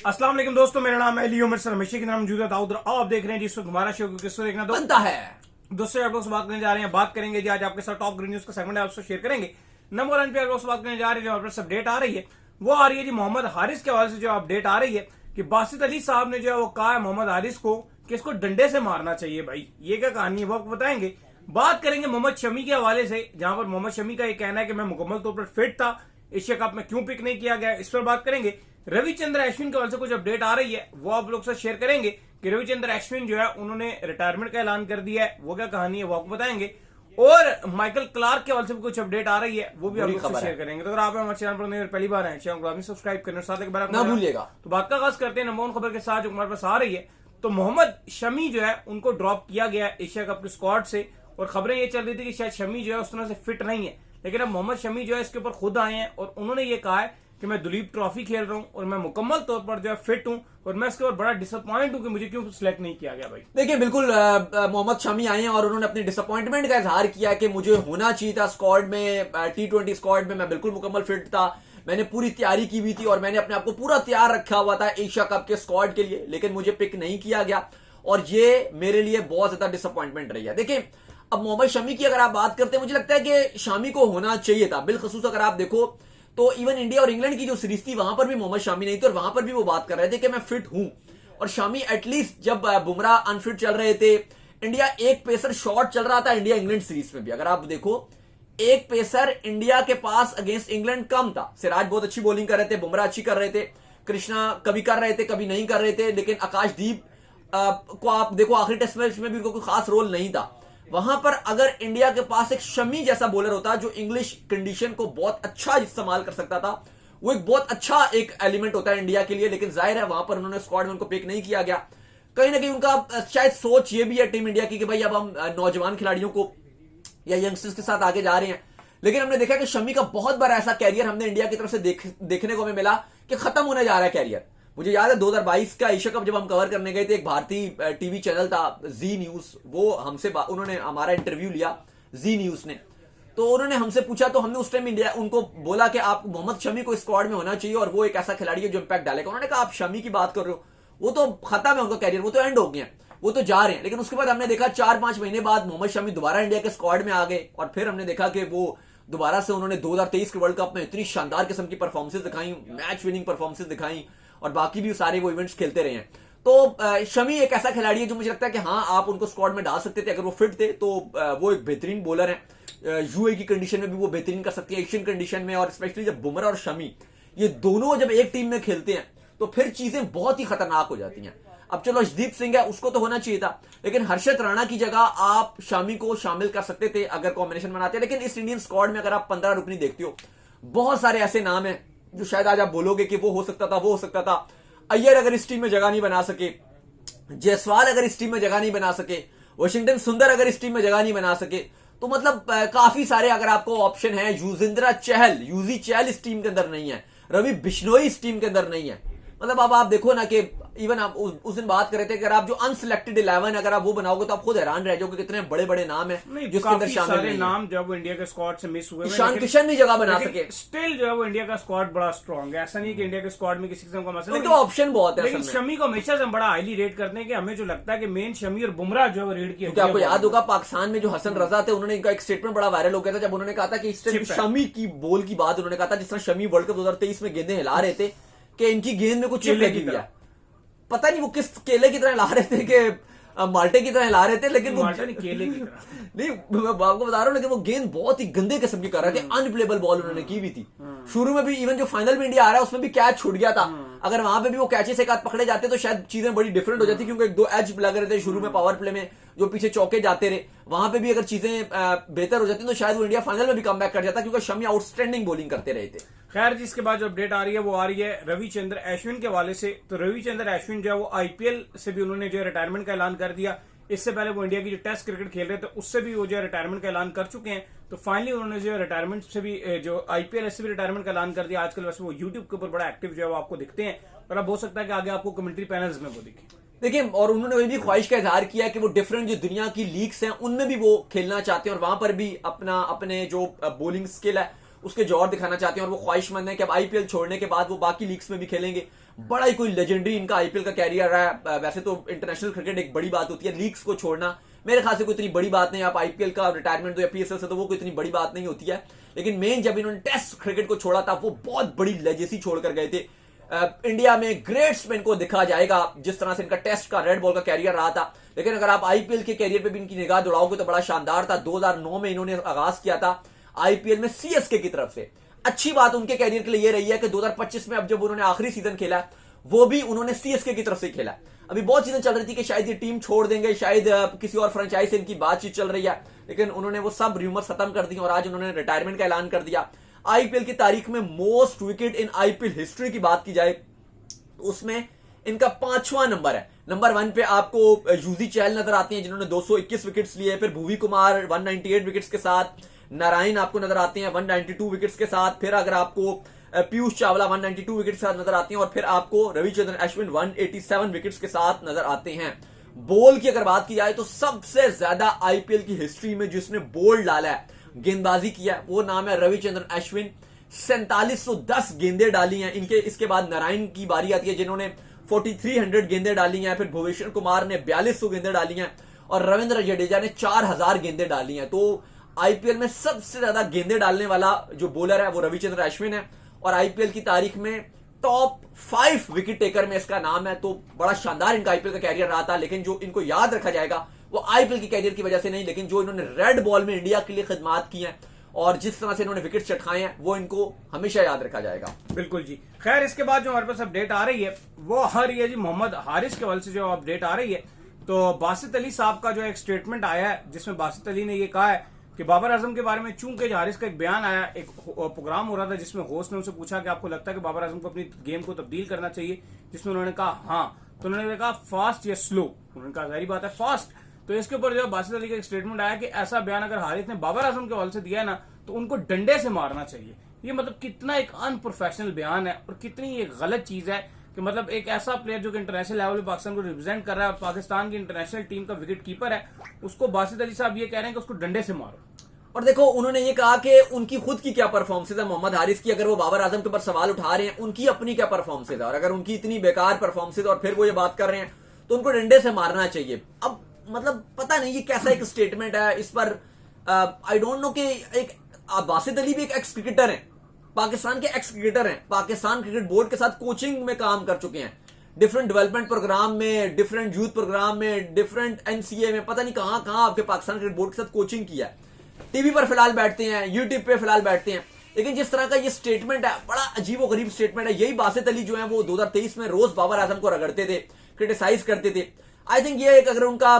अस्सलाम वालेकुम दोस्तों, मेरा नाम है लियो मिर्सर हमेशा की नाम मौजूद दाऊद। आप देख रहे हैं जिस वक्त हमारा शो किसको देखना बनता है। दोस्तों आप लोग से बात करने जा रहे हैं, बात करेंगे जी आज आपके साथ टॉप ग्रीन न्यूज का सेगमेंट है, आपसे शेयर करेंगे। नंबर 1 पे आप लोग से बात करने जा रहे हैं, जो हमारे पास अपडेट आ रही है वो आ रही है जी मोहम्मद हारिस के हवाले से। जो अपडेट आ रही है कि बासित अली साहब ने जो है वो कहा है मोहम्मद हारिस को कि इसको डंडे से मारना चाहिए। भाई ये क्या कहानी है वो आपको बताएंगे। बात करेंगे मोहम्मद शमी के हवाले से, जहां पर मोहम्मद शमी का ये कहना है कि मैं मुकम्मल तौर पर फिट था, एशिया कप में क्यों पिक नहीं किया गया, इस पर बात करेंगे। रविचंद्र अश्विन के हवाले से कुछ अपडेट आ रही है, वो आप लोग से शेयर करेंगे कि रविचंद्र अश्विन जो है उन्होंने रिटायरमेंट का ऐलान कर दिया है। वो क्या कहानी है वो आपको बताएंगे। और माइकल क्लार्क के हवाले से भी कुछ अपडेट आ रही है, वो भी आप लोग से शेयर करेंगे। तो अगर आप हमारे चैनल पर नए और पहली बार हैं, चैनल को सब्सक्राइब करना साथ एक बार ना भूलिएगा। तो बात का आगाज करते हैं नंबर 1 खबर के साथ जो हमारे पास आ रही है। तो मोहम्मद शमी जो है उनको ड्रॉप किया गया एशिया कप के स्क्वाड से, और खबरें ये चल रही थी कि शायद शमी जो है उस तरह से फिट नहीं है, लेकिन अब मोहम्मद शमी जो है इसके ऊपर खुद आए हैं और उन्होंने ये कहा है कि मैं दुलीप ट्रॉफी खेल रहा हूं और मैं मुकम्मल तौर पर जो है फिट हूं, और मैं इसके ऊपर बड़ा डिसअपॉइंट हूं कि मुझे क्यों सिलेक्ट नहीं किया गया। भाई देखिए बिल्कुल मोहम्मद शमी आए हैं और उन्होंने अपनी डिसअपॉइंटमेंट का इजहार किया कि मुझे होना चाहिए था स्क्वाड में, T20 स्क्वाड में मैं बिल्कुल मुकम्मल फिट था, मैंने पूरी तैयारी की हुई थी और मैंने अपने आप को पूरा तैयार रखा हुआ था एशिया कप के स्क्वाड के लिए, लेकिन मुझे पिक नहीं किया गया और ये मेरे लिए बहुत ज्यादा डिसअपॉइंटमेंट रही है। देखिए अब मोहम्मद शमी की अगर आप बात करते हैं, मुझे लगता है कि शमी को होना चाहिए था। बिलखसूस अगर आप देखो तो इवन इंडिया और इंग्लैंड की जो सीरीज थी वहां पर भी मोहम्मद शमी नहीं थे और वहां पर भी वो बात कर रहे थे कि मैं फिट हूं। और शमी एटलीस्ट जब बुमराह अनफिट चल रहे थे, इंडिया एक पेसर शॉर्ट चल रहा था इंडिया इंग्लैंड सीरीज में भी, अगर आप देखो एक पेसर इंडिया के पास अगेंस्ट इंग्लैंड कम था। सिराज बहुत अच्छी बॉलिंग कर रहे थे, बुमराह अच्छी कर रहे थे, कृष्णा कभी कर रहे थे कभी नहीं कर रहे थे, लेकिन आकाशदीप को आप देखो आखिरी टेस्ट मैच में भी उनको कोई खास रोल नहीं था। वहां पर अगर इंडिया के पास एक शमी जैसा बॉलर होता जो इंग्लिश कंडीशन को बहुत अच्छा इस्तेमाल कर सकता था, वो एक बहुत अच्छा एक एलिमेंट होता है इंडिया के लिए, लेकिन जाहिर है वहां पर उन्होंने स्क्वाड में उनको पिक नहीं किया गया। कहीं ना कहीं उनका शायद सोच ये भी है टीम इंडिया की कि भाई अब हम नौजवान खिलाड़ियों को या यंगस्टर्स के साथ आगे जा रहे हैं, लेकिन हमने देखा कि शमी का बहुत बड़ा ऐसा कैरियर हमने इंडिया की तरफ से देखने को हमें मिला कि खत्म होने जा रहा है कैरियर। मुझे याद है 2022 का एशिया कप जब हम कवर करने गए थे, एक भारतीय टीवी चैनल था जी न्यूज, वो हमसे उन्होंने हमारा इंटरव्यू लिया जी न्यूज ने, तो उन्होंने हमसे पूछा तो हमने उस टाइम इंडिया उनको बोला कि आप मोहम्मद शमी को स्क्वाड में होना चाहिए और वो एक ऐसा खिलाड़ी है जो इंपैक्ट डालेगा। उन्होंने कहा आप शमी की बात कर रहे हो, वो तो खत्म है उनका कैरियर, वो तो एंड हो गया, वो तो जा रहे हैं। लेकिन उसके बाद हमने देखा 4-5 महीने बाद मोहम्मद शमी दोबारा इंडिया के स्क्वाड में आ गए और फिर हमने देखा कि वो दोबारा से उन्होंने 2023 के वर्ल्ड कप में इतनी शानदार किस्म की परफॉर्मेंसेस दिखाई, मैच विनिंग परफॉर्मेंसेस दिखाई और बाकी भी सारे वो इवेंट्स खेलते रहे हैं। तो शमी एक ऐसा खिलाड़ी है जो मुझे लगता है कि हाँ आप उनको स्क्वाड में डाल सकते थे अगर वो फिट थे, तो वो एक बेहतरीन बॉलर है। यूए की कंडीशन में भी वो बेहतरीन कर सकती है, एशियन कंडीशन में, और स्पेशली जब बुमराह और शमी ये दोनों जब एक टीम में खेलते हैं तो फिर चीजें बहुत ही खतरनाक हो जाती हैं। अब चलो अर्शदीप सिंह है, उसको तो होना चाहिए था, लेकिन हर्षद राणा की जगह आप शमी को शामिल कर सकते थे अगर कॉम्बिनेशन बनाते। लेकिन इस इंडियन स्क्वाड में अगर आप 15 रुकनी देखते हो, बहुत सारे ऐसे नाम हैं जो शायद आज आप बोलोगे कि वो हो सकता था, वो हो सकता था। अय्यर अगर इस टीम में जगह नहीं बना सके, जायसवाल अगर इस टीम में जगह नहीं बना सके, वाशिंगटन सुंदर अगर इस टीम में जगह नहीं बना सके, तो मतलब काफी सारे अगर आपको ऑप्शन है। यूजिंद्रा चहल, यूजी चहल इस टीम के अंदर नहीं है, रवि बिश्नोई इस टीम के अंदर नहीं है। मतलब अब आप देखो ना कि इवन आप उस दिन बात कर रहे थे अगर आप जो अनसिलेक्टेड 11 अगर आप वो बनाओगे तो आप खुद हैरान रह जाओगे कितने बड़े बड़े नाम है जिसके अंदर शामिल नहीं नाम जब वो इंडिया के स्क्वाड से मिस हुए, ईशान किशन नहीं जगह बना सके, स्टिल जो है वो इंडिया का स्क्वाड बड़ा स्ट्रॉन्ग है। ऐसा नहीं कि इंडिया के स्क्वाड में किसी किस्म का मसला, तो ऑप्शन बहुत है। लेकिन शमी को हमेशा से हम बड़ा हाईली रेट करते हैं कि हमें जो लगता है कि मेन शमी और बुमराह जो है रेड किया। क्योंकि आपको याद होगा पाकिस्तान में जो हसन रजा थे, उन्होंने इनका एक स्टेटमेंट बड़ा वायरल हो गया था जब उन्होंने कहा था कि इस टाइम शमी की बॉल की बात उन्होंने कहा था जिस तरह शमी वर्ल्ड कप 2023 में गेंदें हिला रहे थे कि इनकी गेंद में कुछ चिप लगी हुई है। पता नहीं वो किस केले की तरह ला रहे थे कि माल्टे की तरह ला रहे थे, लेकिन वो माल्टा नहीं केले की तरह नहीं, मैं आपको बता रहा हूं, लेकिन वो गेंद बहुत ही गंदे किस्म की कर रहे थे, अनप्लेबल बॉल उन्होंने की हुई थी। शुरू में भी इवन जो फाइनल में इंडिया आ रहा है उसमें भी कैच छूट गया था, अगर वहां पे भी वो कैचे से एक पकड़े जाते तो शायद चीजें बड़ी डिफरेंट हो जाती, क्योंकि 1-2 एज लग रहे थे शुरू में पावर प्ले में, जो पीछे चौके जाते रहे, वहां पे भी अगर चीजें बेहतर हो जाती तो शायद वो इंडिया फाइनल में भी कम बैक कर जाता, क्योंकि शमी आउटस्टैंडिंग बॉलिंग करते रहे थे। खैर जिसके बाद जो अपडेट आ रही है वो आ रही है रविचंद्र अश्विन के हवाले से। तो रविचंद्र अश्विन जो है वो आईपीएल से भी उन्होंने जो है रिटायरमेंट का ऐलान कर दिया। इससे पहले वो इंडिया की जो टेस्ट क्रिकेट खेल रहे थे उससे भी वो जो है रिटायरमेंट का ऐलान कर चुके हैं। तो फाइनली उन्होंने जो है रिटायरमेंट से भी जो आईपीएल से भी रिटायरमेंट का ऐलान कर दिया। आजकल वैसे वो यूट्यूब के ऊपर बड़ा एक्टिव जो है वो आपको दिखते हैं, और अब हो सकता है कि आगे आपको कमेंट्री पैनल्स में वो दिखे। देखिए, और उन्होंने वही भी ख्वाहिश का इजहार किया कि वो डिफरेंट जो दुनिया की लीग्स हैं उनमें भी वो खेलना चाहते हैं और वहां पर भी अपने जो बॉलिंग स्किल है उसके जोर दिखाना चाहते हैं, और वो ख्वाहिशमंद है कि अब आईपीएल छोड़ने के बाद वो बाकी लीग्स में भी खेलेंगे। बड़ा ही कोई लेजेंडरी इनका आईपीएल का कैरियर रहा है। वैसे तो इंटरनेशनल क्रिकेट एक बड़ी बात होती है, लीग्स को छोड़ना मेरे ख्याल से कोई इतनी बड़ी बात नहीं। आप आईपीएल का रिटायरमेंट दो या पीएसएल से, तो वो कोई इतनी बड़ी बात नहीं होती है। लेकिन मेन जब इन्होंने टेस्ट क्रिकेट को छोड़ा था, वो बहुत बड़ी लेजेसी छोड़कर गए थे। इंडिया में ग्रेट्समैन को दिखा जाएगा जिस तरह से इनका टेस्ट का रेड बॉल का कैरियर रहा था। लेकिन अगर आप आईपीएल के कैरियर पे भी इनकी निगाह दौड़ाओगे तो बड़ा शानदार था। 2009 में इन्होंने आगाज किया था आईपीएल में सीएसके की तरफ से। अच्छी बात उनके कैरियर के लिए ये रही है कि 2025 में अब जब उन्होंने आखिरी सीजन खेला, वो भी उन्होंने सीएसके की तरफ से खेला। अभी बहुत चीजें चल रही थी कि शायद ये टीम छोड़ देंगे, शायद किसी और फ्रेंचाइज से इनकी बातचीत चल रही है, लेकिन उन्होंने वो सब रूमर्स खत्म कर दी और आज उन्होंने रिटायरमेंट का ऐलान कर दिया। आईपीएल की तारीख में most wicket in IPL history की बात की जाए, उसमें इनका 5वां नंबर है। नंबर 1 पे आपको यूजी चहल नजर आती हैं जिन्होंने 221 विकेट्स लिए। फिर भुवी कुमार 198 विकेट्स के साथ, नारायण आपको नजर आते हैं 192 विकेट्स के साथ। फिर अगर आपको पीयूष चावला 192 विकेट के साथ नजर आते हैं और फिर आपको रविचंद्रन अश्विन 187 विकेट्स के साथ नजर आते हैं। बॉल की अगर बात की जाए तो सबसे ज्यादा आईपीएल की हिस्ट्री में जिसने बॉल डाला है, गेंदबाजी किया है, वो नाम है रविचंद्रन अश्विन। 4710 गेंदें डाली हैं इनके। इसके बाद नारायण की बारी आती है जिन्होंने 4300 गेंदें डाली हैं। फिर भुवनेश्वर कुमार ने 4200 गेंदें डाली हैं और रविंद्र जडेजा ने 4000 गेंदें डाली हैं। तो आईपीएल में सबसे ज्यादा गेंदें डालने वाला जो बॉलर है वो रविचंद्रन अश्विन है और आईपीएल की तारीख में टॉप 5 विकेट टेकर में इसका नाम है। तो बड़ा शानदार इनका आईपीएल का कैरियर रहा था। लेकिन जो इनको याद रखा जाएगा वो आईपीएल की कैरियर की वजह से नहीं, लेकिन जो इन्होंने रेड बॉल में इंडिया के लिए खिदमात की है और जिस तरह से इन्होंने विकेट चटकाए हैं, वो इनको हमेशा याद रखा जाएगा। बिल्कुल जी। खैर, इसके बाद जो हमारे पास अपडेट आ रही है वो आ रही है जी मोहम्मद हारिस के हवाले से जो अपडेट आ रही है। तो बासित अली साहब का जो एक स्टेटमेंट आया है जिसमें बासित अली ने ये कहा है कि बाबर आजम के बारे में, चूंकि हारिस का एक बयान आया, एक प्रोग्राम हो रहा था जिसमें होस्ट ने उनसे पूछा कि आपको लगता है कि बाबर आजम को अपनी गेम को तब्दील करना चाहिए, जिसमें उन्होंने कहा हाँ, तो उन्होंने कहा फास्ट या स्लो, उन्होंने कहा जाहिर बात है फास्ट। तो इसके ऊपर जो बासित अली का एक स्टेटमेंट आया कि ऐसा बयान अगर हारिस ने बाबर आजम के हवाले से दिया है ना तो उनको डंडे से मारना चाहिए। ये मतलब कितना एक अनप्रोफेशनल बयान है और कितनी एक गलत चीज है कि मतलब एक ऐसा प्लेयर जो कि इंटरनेशनल लेवल पे पाकिस्तान को रिप्रेजेंट कर रहा है और पाकिस्तान की इंटरनेशनल टीम का विकेट कीपर है, उसको बासित अली साहब ये कह रहे हैं कि उसको डंडे से मारो। और देखो, उन्होंने ये कहा कि उनकी खुद की क्या परफॉर्मेंस है मोहम्मद हारिस की, अगर वो बाबर आजम के ऊपर सवाल उठा रहे हैं, उनकी अपनी क्या परफॉर्मेंस है, और अगर उनकी इतनी बेकार परफॉर्मेंस है और फिर वो ये बात कर रहे हैं तो उनको डंडे से मारना चाहिए। अब मतलब पता नहीं ये कैसा एक स्टेटमेंट है। इस पर आई डोंट नो कि एक बासित अली भी एक एक्स क्रिकेटर हैं, पाकिस्तान के एक्स क्रिकेटर हैं, पाकिस्तान क्रिकेट बोर्ड के साथ कोचिंग में काम कर चुके हैं, डिफरेंट डेवलपमेंट प्रोग्राम में, डिफरेंट यूथ प्रोग्राम में, डिफरेंट एनसीए में, पता नहीं कहां कहां आपके पाकिस्तान क्रिकेट बोर्ड के साथ कोचिंग किया है। टीवी पर फिलहाल बैठते हैं, यूट्यूब पे फिलहाल बैठते हैं, लेकिन जिस तरह का ये स्टेटमेंट है, बड़ा अजीब और गरीब स्टेटमेंट है। यही बासित अली जो है वो 2023 में रोज बाबर आजम को रगड़ते थे, क्रिटिसाइज करते थे। आई थिंक ये एक अगर उनका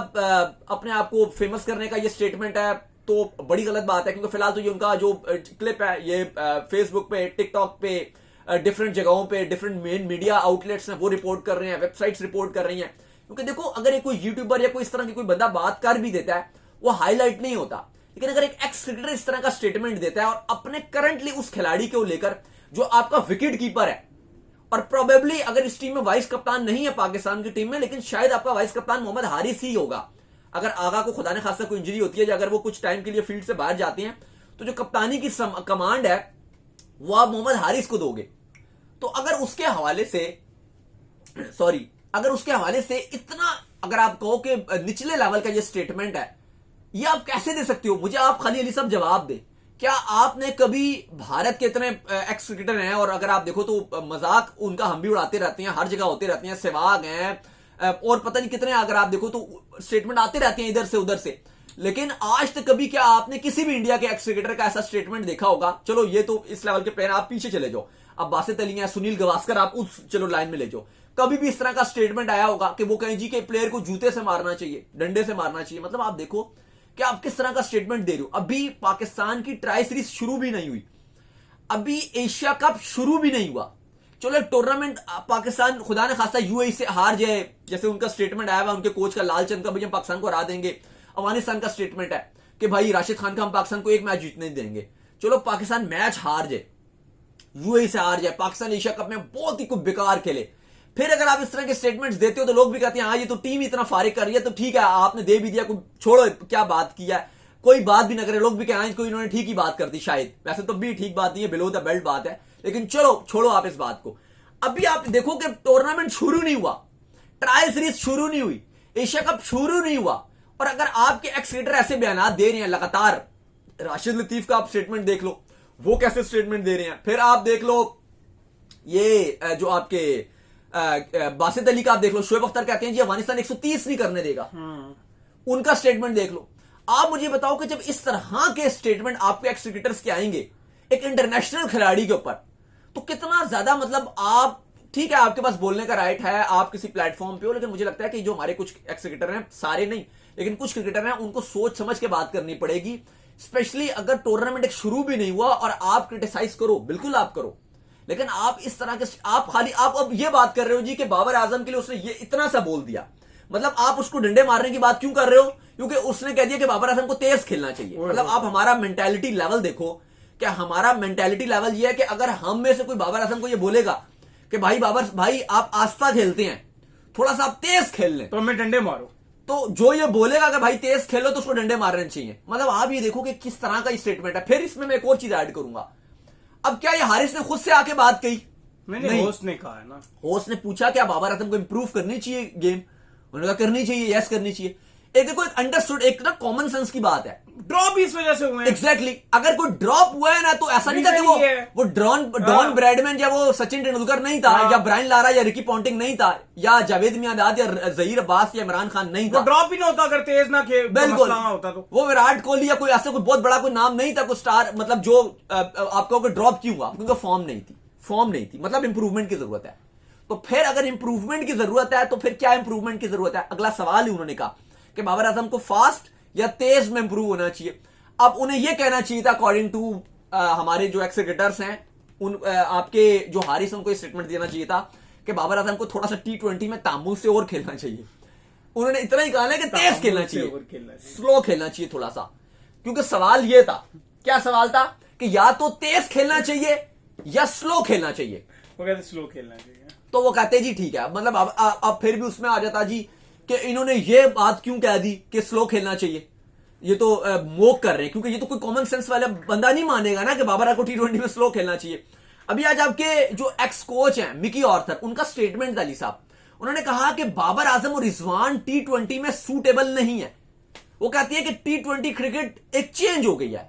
अपने आप को फेमस करने का ये स्टेटमेंट है तो बड़ी गलत बात है, क्योंकि फिलहाल तो ये उनका जो क्लिप है ये फेसबुक पे, टिकटॉक पे, डिफरेंट जगहों पे, डिफरेंट मेन मीडिया आउटलेट्स हैं वो रिपोर्ट कर रहे हैं, वेबसाइट्स रिपोर्ट कर रही हैं। क्योंकि देखो, अगर ये कोई यूट्यूबर या कोई इस तरह की कोई बंदा बात कर भी देता है वो हाईलाइट नहीं होता, लेकिन अगर एक एक्स क्रिकेटर इस तरह का स्टेटमेंट देता है और अपने करंटली उस खिलाड़ी को लेकर जो आपका विकेट कीपर है, और प्रोबेबली अगर इस टीम में वाइस कप्तान नहीं है पाकिस्तान की टीम में, लेकिन शायद आपका वाइस कप्तान मोहम्मद हारिस ही होगा। अगर आगा को खुदा ने खासा कोई इंजरी होती है या अगर वो कुछ टाइम के लिए फील्ड से बाहर जाते हैं तो जो कप्तानी की कमांड है वो आप मोहम्मद हारिस को दोगे। तो अगर उसके हवाले से इतना अगर आप कहो कि निचले लेवल का ये स्टेटमेंट है, ये आप कैसे दे सकते हो? मुझे आप खाली अली साहब जवाब दे। क्या आपने कभी भारत के इतने एक्स क्रिकेटर हैं और अगर आप देखो तो मजाक उनका हम भी उड़ाते रहते हैं, हर जगह होते रहते हैं, सहवाग हैं और पता नहीं कितने, अगर आप देखो तो स्टेटमेंट आते रहते हैं इधर से उधर से, लेकिन आज तक कभी क्या आपने किसी भी इंडिया के एक्स क्रिकेटर का ऐसा स्टेटमेंट देखा होगा? चलो ये तो इस लेवल के प्लेयर, आप पीछे चले जाओ, अब बासित अली हैं, सुनील गावस्कर, आप उस चलो लाइन में ले जाओ, कभी भी इस तरह का स्टेटमेंट आया होगा कि वो कहें जी के प्लेयर को जूते से मारना चाहिए, डंडे से मारना चाहिए? मतलब आप देखो कि आप किस तरह का स्टेटमेंट दे रहे हो। अभी पाकिस्तान की ट्राई सीरीज शुरू भी नहीं हुई, अभी एशिया कप शुरू भी नहीं हुआ, चलो टूर्नामेंट पाकिस्तान खुदा ने खासा यूएई से हार जाए, जैसे उनका स्टेटमेंट आया हुआ उनके कोच का लालचंद का, भाई हम पाकिस्तान को हरा देंगे। अफगानिस्तान का स्टेटमेंट है कि भाई राशिद खान का हम पाकिस्तान को एक मैच जीतने नहीं देंगे। चलो पाकिस्तान मैच हार जाए, यूएई से हार जाए, पाकिस्तान एशिया कप में बहुत ही कुछ बेकार खेले, फिर अगर आप इस तरह के स्टेटमेंट्स देते हो तो लोग भी कहते हैं हाँ ये तो टीम इतना फारिग कर रही है, तो ठीक है आपने दे भी दिया, छोड़ो क्या बात किया है, कोई बात भी ना करे, लोग भी कहें कोई इन्होंने ठीक ही बात कर दी, शायद वैसे तो भी ठीक बात नहीं है, बिलो द बेल्ट बात है, लेकिन चलो छोड़ो आप इस बात को। अभी आप देखो कि टूर्नामेंट शुरू नहीं हुआ, ट्रायल सीरीज शुरू नहीं हुई, एशिया कप शुरू नहीं हुआ, और अगर आपके एक्स क्रिकेटर ऐसे बयान दे रहे हैं लगातार, राशिद लतीफ का आप स्टेटमेंट देख लो, वो कैसे स्टेटमेंट दे रहे हैं, फिर आप देख लो ये जो आपके बासित अली का आप देख लो, शोएब अख्तर कहते हैं जी अफगानिस्तान 130 नहीं करने देगा, उनका स्टेटमेंट देख लो। आप मुझे बताओ कि जब इस तरह के स्टेटमेंट आपके एक्स क्रिकेटर्स के आएंगे एक इंटरनेशनल खिलाड़ी के ऊपर, तो कितना ज्यादा मतलब आप, ठीक है आपके पास बोलने का राइट है, आप किसी प्लेटफॉर्म पे हो, लेकिन मुझे लगता है कि जो हमारे कुछ एक्स क्रिकेटर हैं, सारे नहीं लेकिन कुछ क्रिकेटर हैं, उनको सोच समझ के बात करनी पड़ेगी, स्पेशली अगर टूर्नामेंट एक शुरू भी नहीं हुआ और आप क्रिटिसाइज करो, बिल्कुल आप करो, लेकिन आप इस तरह के आप अब ये बात कर रहे हो जी कि बाबर आजम के लिए उसने ये इतना सा बोल दिया, मतलब आप उसको डंडे मारने की बात क्यों कर रहे हो? क्योंकि उसने कह दिया कि बाबर आजम को तेज खेलना चाहिए। मतलब आप हमारा मेंटालिटी लेवल देखो, क्या हमारा मेंटालिटी लेवल ये है कि अगर हम में से कोई बाबर आजम को ये बोलेगा कि भाई आप आस्था खेलते हैं, थोड़ा सा आप तेज खेल लें, तो हमें डंडे मारो, तो जो ये बोलेगा कि भाई तेज खेलो तो उसको डंडे मारने चाहिए। मतलब आप ये देखो कि किस तरह का स्टेटमेंट है। फिर इसमें मैं एक और चीज ऐड करूंगा, अब क्या ये हारिस ने खुद से आके बात कही? नहीं, होस्ट ने कहा है ना, होस्ट ने पूछा क्या बाबर आजम को इंप्रूव करनी चाहिए गेम, उन्होंने कहा करनी चाहिए, यस करनी चाहिए। एक देखो एक अंडरस्टूड, एक ना कॉमन सेंस की बात है, ड्रॉप इस वजह से हुए हैं। एग्जैक्टली अगर कोई ड्रॉप हुआ है ना तो ऐसा नहीं था कि वो डॉन ब्रैडमैन या वो सचिन तेंदुलकर नहीं था, या ब्रायन लारा या रिकी पॉन्टिंग नहीं था, या जावेद मियांदाद या जहीर अब्बास या इमरान खान नहीं था, ड्रॉप ही नहीं होता अगर तेज ना खेल, बिल्कुल होता तो वो विराट कोहली या कोई ऐसा कोई बहुत बड़ा कोई नाम नहीं था, कोई स्टार, मतलब जो आपको ड्रॉप क्यों हुआ? क्योंकि फॉर्म नहीं थी, मतलब इंप्रूवमेंट की जरूरत है। तो फिर अगर इंप्रूवमेंट की जरूरत है तो फिर क्या इंप्रूवमेंट की जरूरत है? अगला सवाल ही उन्होंने कहा कि बाबर आजम को फास्ट या तेज में इंप्रूव होना चाहिए। अब उन्हें यह कहना चाहिए था अकॉर्डिंग टू हमारे जो एक्स क्रिकेटर्स हैं, उन आपके जो हारिस, उनको स्टेटमेंट देना चाहिए था कि बाबर आजम को थोड़ा सा T20 में तामुल से और खेलना चाहिए। उन्होंने इतना ही कहा ना कि तेज खेलना चाहिए, स्लो खेलना चाहिए थोड़ा सा, क्योंकि सवाल यह था, क्या सवाल था कि या तो तेज खेलना चाहिए या स्लो खेलना चाहिए। वो कहते स्लो खेलना चाहिए, तो वो कहते जी ठीक है, मतलब अब फिर भी उसमें आ जाता जी कि इन्होंने ये बात क्यों कह दी कि स्लो खेलना चाहिए, ये तो मोक कर रहे हैं, क्योंकि ये तो कोई कॉमन सेंस वाला बंदा नहीं मानेगा ना कि बाबर को T20 में स्लो खेलना चाहिए। अभी आज आपके जो एक्स कोच हैं मिकी ऑर्थर, उनका स्टेटमेंट था अली साहब, उन्होंने कहा कि बाबर आजम और रिजवान T20 में सूटेबल नहीं है। वो कहती है कि T20 क्रिकेट एक चेंज हो गई है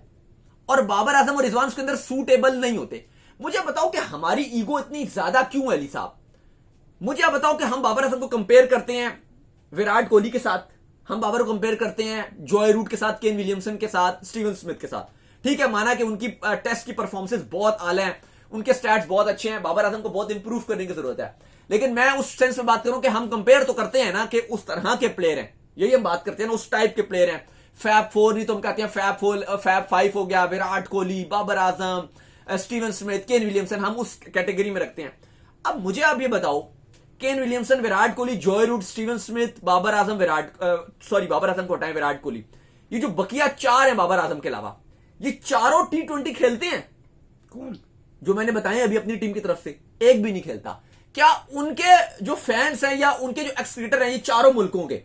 और बाबर आजम और रिजवान उसके अंदर सूटेबल नहीं होते। मुझे बताओ कि हमारी ईगो इतनी ज्यादा क्यों है अली साहब? मुझे आप बताओ कि हम बाबर आजम को कंपेयर करते हैं विराट कोहली के साथ, हम बाबर को कंपेयर करते हैं जॉय रूट के साथ, केन विलियमसन के साथ, स्टीवन स्मिथ के साथ। ठीक है, माना कि उनकी टेस्ट की परफॉर्मेंसेस बहुत आला हैं, उनके स्टैट्स बहुत अच्छे हैं, बाबर आजम को बहुत इंप्रूव करने की जरूरत है, लेकिन मैं उस सेंस में बात करूं कि हम कंपेयर तो करते हैं ना कि उस तरह के प्लेयर हैं, यही हम बात करते हैं ना, उस टाइप के प्लेयर हैं। फैब 4 नहीं तो हम कहते हैं फैब 5 हो गया, Virat Kohli, Babar Azam, Steven Smith, Kane Williamson, हम उस कैटेगरी में रखते हैं। अब मुझे आप ये बताओ, Kane Williamson, Virat Kohli, Joe Root, Steven Smith, Babar Azam, Babar Azam को हटाएं, विराट कोहली, ये जो बकिया 4 हैं बाबर आजम के अलावा, ये चारों T20 खेलते हैं? कौन? जो मैंने बताए अभी अपनी टीम की तरफ से, एक भी नहीं खेलता। क्या उनके जो फैंस हैं या उनके जो एक्स क्रिकेटर हैं, ये चारों मुल्कों के,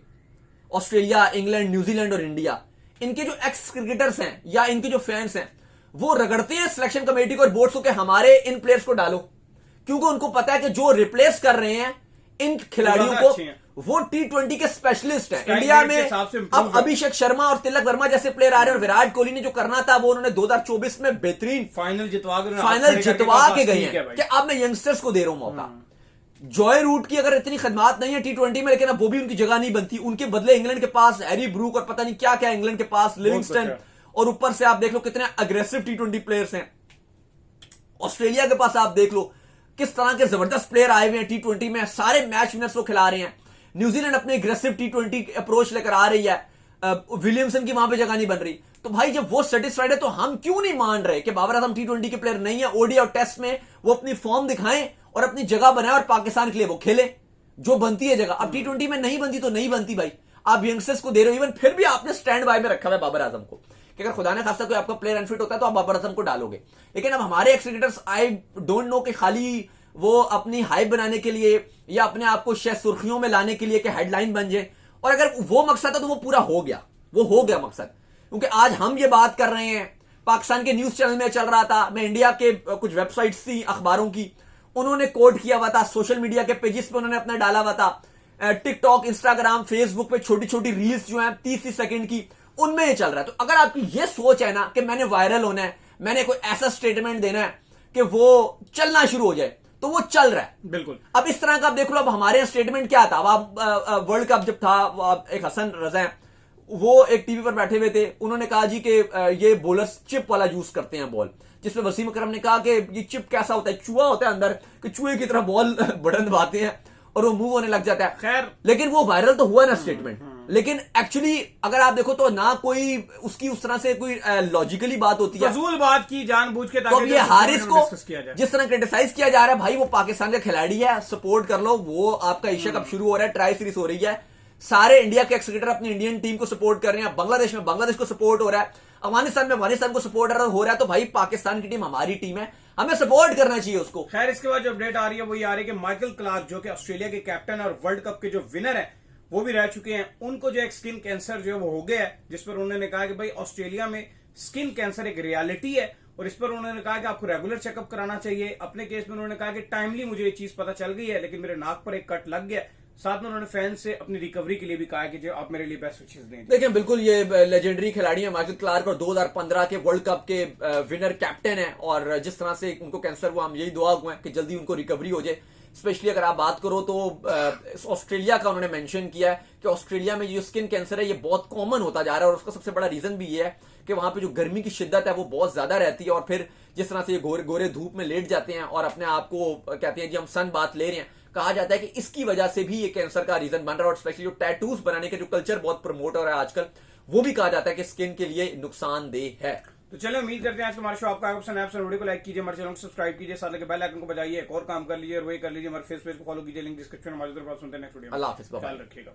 ऑस्ट्रेलिया, इंग्लैंड, न्यूजीलैंड और इंडिया, इनके जो एक्स क्रिकेटर्स हैं या इनके जो फैंस हैं, वो रगड़ते हैं सिलेक्शन कमेटी को और बोर्ड्स को कि हमारे इन प्लेयर्स को डालो, क्योंकि उनको पता है कि जो रिप्लेस कर रहे हैं इन खिलाड़ियों को, वो T20 के स्पेशलिस्ट हैं। इंडिया में अब अभिषेक शर्मा और तिलक वर्मा जैसे प्लेयर आ रहे हैं, और विराट कोहली ने जो करना था वो उन्होंने 2024 में बेहतरीन फाइनल जितवा के गए हैं कि अब मैं यंगस्टर्स को दे रहा हूं मौका। जॉय रूट की अगर इतनी खदमात नहीं है T20 में, लेकिन अब वो भी उनकी जगह नहीं बनती, उनके बदले इंग्लैंड के पास हैरी ब्रूक और पता नहीं क्या क्या इंग्लैंड के पास लिविंगस्टन, और ऊपर से आप देख लो कितने अग्रेसिव T20 प्लेयर्स हैं। ऑस्ट्रेलिया के पास आप देख लो किस तरह के जबरदस्त प्लेयर आए हुए हैं T20 में, सारे मैच विनर्स को खिला रहे हैं। न्यूजीलैंड अपने अग्रेसिव T20 अप्रोच लेकर आ रही है, विलियमसन की वहां पे जगह नहीं बन रही। तो भाई जब वो सेटिस्फाइड है तो हम क्यों नहीं मान रहे कि बाबर आजम T20 के प्लेयर नहीं है? ओडी और टेस्ट में वो अपनी फॉर्म दिखाएं और अपनी जगह बनाए और पाकिस्तान के लिए वो खेले, जो बनती है जगह। अब T20 में नहीं बनती तो नहीं बनती भाई, आप यंगस्टर्स को दे रहे हो। इवन फिर भी आपने स्टैंड बाय में रखा है बाबर आजम को कि अगर खुदा ने खासा कोई आपका प्लेयर अनफिट होता है तो आप बाबर आजम को डालोगे। लेकिन अब हमारे x cricketers, I don't know कि खाली वो अपनी हाइप बनाने के लिए या अपने आप को शायद सुर्खियों में लाने के लिए कि हेडलाइन बन जाए, और अगर वो मकसद था तो वो पूरा हो गया, वो हो गया मकसद। क्योंकि आज हम ये बात कर रहे हैं, पाकिस्तान के न्यूज चैनल में चल रहा था, मैं इंडिया के कुछ वेबसाइट्स थी अखबारों की, उन्होंने कोट किया हुआ था, सोशल मीडिया के पेजेस पे उन्होंने अपना डाला हुआ था, टिकटॉक, इंस्टाग्राम, फेसबुक पे छोटी छोटी रील्स जो हैं 30 सेकंड की, उनमें ये चल रहा है। तो अगर आपकी ये सोच है ना कि मैंने वायरल होना है, मैंने कोई ऐसा स्टेटमेंट देना है कि वो चलना शुरू हो जाए, तो वो चल रहा है। बिल्कुल। अब इस तरह का आप देख लो, अब हमारे स्टेटमेंट क्या था, अब आप वर्ल्ड कप जब था, एक हसन रजा है, वो एक टीवी पर बैठे हुए थे, उन्होंने कहा जी कि ये बॉलर्स चिप वाला यूज करते हैं बॉल, जिसमें वसीम अकरम ने कहा कि ये चिप कैसा होता है, चूहा होता है अंदर, कि चूहे की तरह बॉल बटन दबाते हैं और वो मूव होने लग जाता है। खैर, लेकिन वो वायरल तो हुआ ना स्टेटमेंट, लेकिन एक्चुअली अगर आप देखो तो ना कोई उसकी उस तरह से कोई लॉजिकली बात होती है, फजूल बात की जानबूझ के, तो ताकि अब ये हारिस को डिस्कस किया जाए। जिस तरह क्रिटिसाइज किया जा रहा है, भाई वो पाकिस्तान का खिलाड़ी है, सपोर्ट कर लो, वो आपका एशिया कप शुरू हो रहा है, ट्राई सीरीज हो रही है, सारे इंडिया के क्रिकेटर अपनी इंडियन टीम को सपोर्ट कर रहे हैं, बांग्लादेश में बांग्लादेश को सपोर्ट हो रहा है, अफगानिस्तान में अफगानिस्तान को सपोर्ट हो रहा है, तो भाई पाकिस्तान की टीम हमारी टीम है, हमें सपोर्ट करना चाहिए उसको। खैर, इसके बाद जो अपडेट आ रही है वो ये आ रही है कि माइकल क्लार्क, जो कि ऑस्ट्रेलिया के कैप्टन और वर्ल्ड कप के जो विनर है वो भी रह चुके हैं, उनको जो एक स्किन कैंसर जो है वो हो गया है, जिस पर उन्होंने कहा कि भाई ऑस्ट्रेलिया में स्किन कैंसर एक रियलिटी है, और इस पर उन्होंने कहा कि आपको रेगुलर चेकअप कराना चाहिए। अपने केस में उन्होंने कहा कि टाइमली मुझे ये चीज पता चल गई है, लेकिन मेरे नाक पर एक कट लग गया। साथ में उन्होंने फैंस से अपनी रिकवरी के लिए भी कहा कि जो आप मेरे लिए बेस्ट विशेस दें। देखिए, बिल्कुल ये लेजेंडरी खिलाड़ी है माइकल क्लार्क, और 2015 के वर्ल्ड कप के विनर कैप्टन है, और जिस तरह से उनको कैंसर हुआ, हम यही दुआ हुए हैं कि जल्दी उनको रिकवरी हो जाए। स्पेशली अगर आप बात करो तो ऑस्ट्रेलिया का उन्होंने मेंशन किया है कि ऑस्ट्रेलिया में जो स्किन कैंसर है ये बहुत कॉमन होता जा रहा है, और उसका सबसे बड़ा रीजन भी ये है कि वहां पे जो गर्मी की शिद्दत है वो बहुत ज्यादा रहती है, और फिर जिस तरह से ये गोरे धूप में लेट जाते हैं और अपने आप को कहते हैं जी हम सन बात ले रहे हैं, कहा जाता है कि इसकी वजह से भी ये कैंसर का रीजन बन रहा है। और स्पेशली जो टैटूज बनाने के जो कल्चर बहुत प्रमोट हो रहा है आजकल, वो भी कहा जाता है कि स्किन के लिए नुकसानदेह है। तो चलो, उम्मीद करते हैं आज हमारे शो आपका पसंद है। वीडियो को लाइक कीजिए, हमारे चैनल को सब्सक्राइब कीजिए, साथ में बेल आइकन को बजाइए, एक और काम कर लीजिए और वही कर लीजिए, हमारे फेस पेज को फॉलो कीजिए, लिंक डिस्क्रिप्शन में मौजूद है। सुनते हैं नेक्स्ट वीडियो में। अल्लाह हाफिज़, बाय। ख्याल रखिएगा।